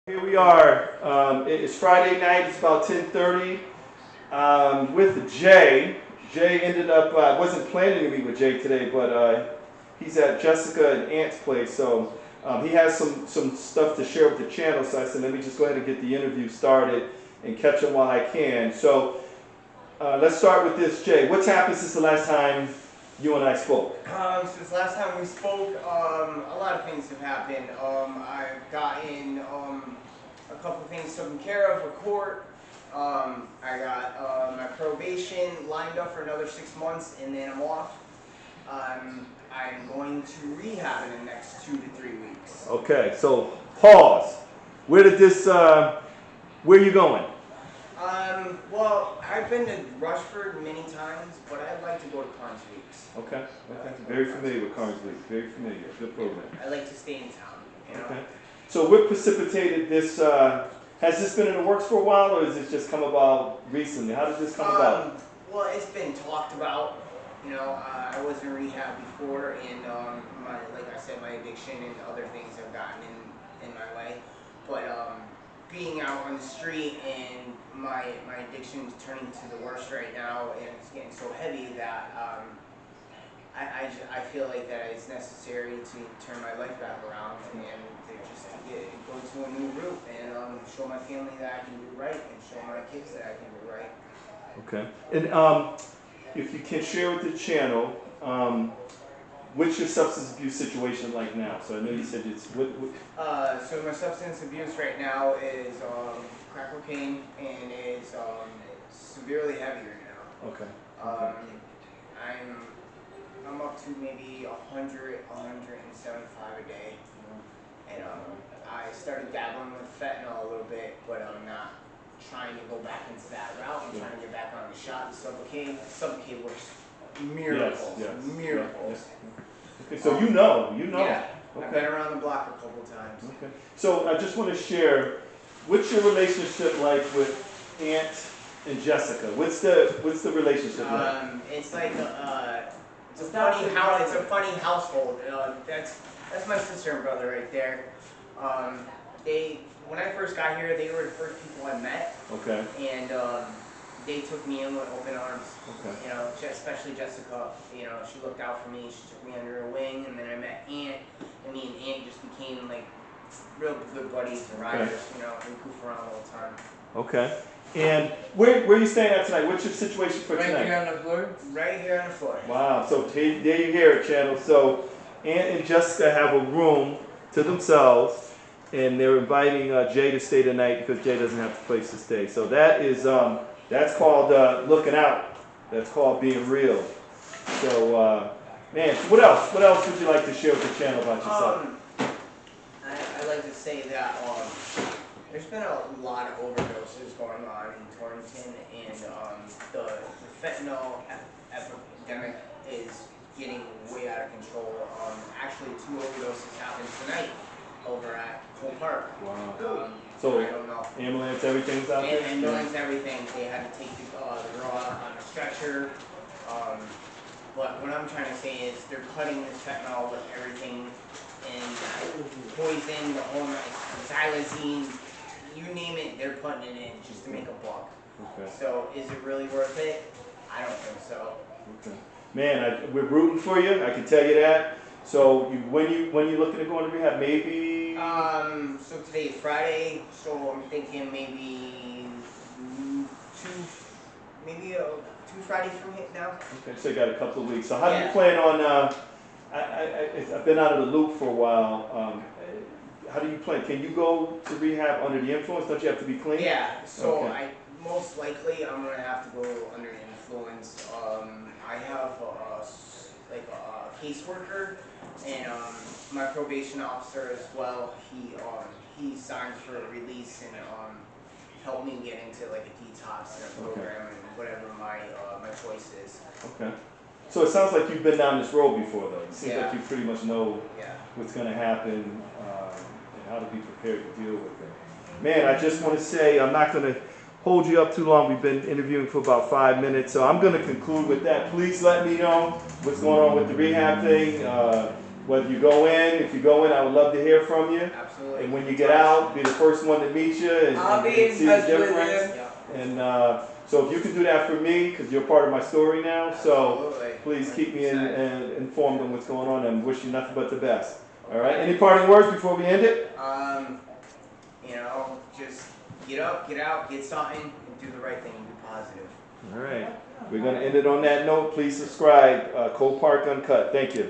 Here we are. It's Friday night. It's about 10:30. With Jay. Jay ended up. I wasn't planning to meet with Jay today, but he's at Jessica and Ant's place, so he has some stuff to share with the channel. So I said, let me just go ahead and get the interview started and catch him while I can. So let's start with this, Jay. What's happened since the last time you and I spoke? Since last time we spoke, a lot of things have happened. I've gotten a couple of things taken care of with court. I got my probation lined up for another 6 months, and then I'm off. I'm going to rehab in the next 2 to 3 weeks. Okay, so pause. Where did this? Where are you going? Well, I've been to Rushford many times, but I'd like to go to Carnes Weeks. Okay. Very familiar with Carnes Week. Very familiar. Good program. I like to stay in town, you know? Okay. So what precipitated this? Has this been in the works for a while, or has this just come about recently? How did this come about? Well, it's been talked about. You know, I was in rehab before, and like I said, my addiction and other things have gotten in my way. But being out on the street and my addiction is turning to the worst right now, and it's getting so heavy that I feel like that it's necessary to turn my life back around and to just go to a new route and show my family that I can do right and show my kids that I can do right. Okay. And if you can share with the channel, what's your substance abuse situation like now? So I know you said it's So my substance abuse right now is crack cocaine and is severely heavier now. Okay. I'm up to maybe 100, 175 a day. And I started dabbling with fentanyl a little bit, but I'm not trying to go back into that route. I'm trying to get back on the shot. Sublocade works miracles. Miracles. Yes. Okay, so you know. Yeah. Okay. I've been around the block a couple times. Okay. So I just want to share, what's your relationship like with Aunt and Jessica? What's the relationship like? It's like it's a funny household. That's my sister and brother right there. When I first got here, they were the first people I met. Okay. And they took me in with open arms. Okay. You know, especially Jessica. You know, she looked out for me. She took me under her wing, and then I met Aunt, and me and Aunt just became like real good buddies and riders. Okay. You know, we goof around all the time. Okay. And where are you staying at tonight? What's your situation for tonight? Right here on the floor. Right here on the floor. Wow. So there you hear it, channel. So Aunt and Jessica have a room to themselves, and they're inviting Jay to stay tonight because Jay doesn't have a place to stay. So that is that's called looking out. That's called being real. So man, what else? What else would you like to share with the channel about yourself? I like to say that there's been a lot of overdoses going on in Torrington, and the fentanyl epidemic is getting way out of control. Actually, 2 overdoses happened tonight over at Cole Park. Wow. So I don't know. Ambulance, everything's out there? Ambulance, everything. They had to take the girl out on a stretcher. But what I'm trying to say is they're cutting this fentanyl with everything, and poison, the whole xylazine, you name it, they're putting it in just to make a buck. Okay. So is it really worth it? I don't think so. Okay. Man, we're rooting for you. I can tell you that. So when you looking to go into rehab, maybe? So today is Friday, so I'm thinking maybe two Fridays from here now. Okay, so you got a couple of weeks. So how do you plan on? I've been out of the loop for a while. How do you plan? Can you go to rehab under the influence? Don't you have to be clean? Yeah. So okay. Most likely I'm gonna have to go under the influence. I have a caseworker, and my probation officer as well. He signed for a release and helped me get into like a detox and a program and whatever my choice is. Okay. So it sounds like you've been down this road before, though. It seems like you pretty much know what's going to happen and how to be prepared to deal with it. Man, I just want to say I'm not going to hold you up too long. We've been interviewing for about 5 minutes, so I'm going to conclude with that. Please let me know what's going on with the rehab thing. Whether you go in, if you go in, I would love to hear from you. Absolutely. Absolutely. And when you get out, be the first one to meet you and, I'll be and in see the touch with difference. you. Yeah. And so if you can do that for me, because you're part of my story now, so Absolutely. please keep me 100%. informed on what's going on and wish you nothing but the best. All right. Any parting words before we end it? You know, just get up, get out, get something, and do the right thing and be positive. All right. We're going to end it on that note. Please subscribe. Cole Park Uncut. Thank you.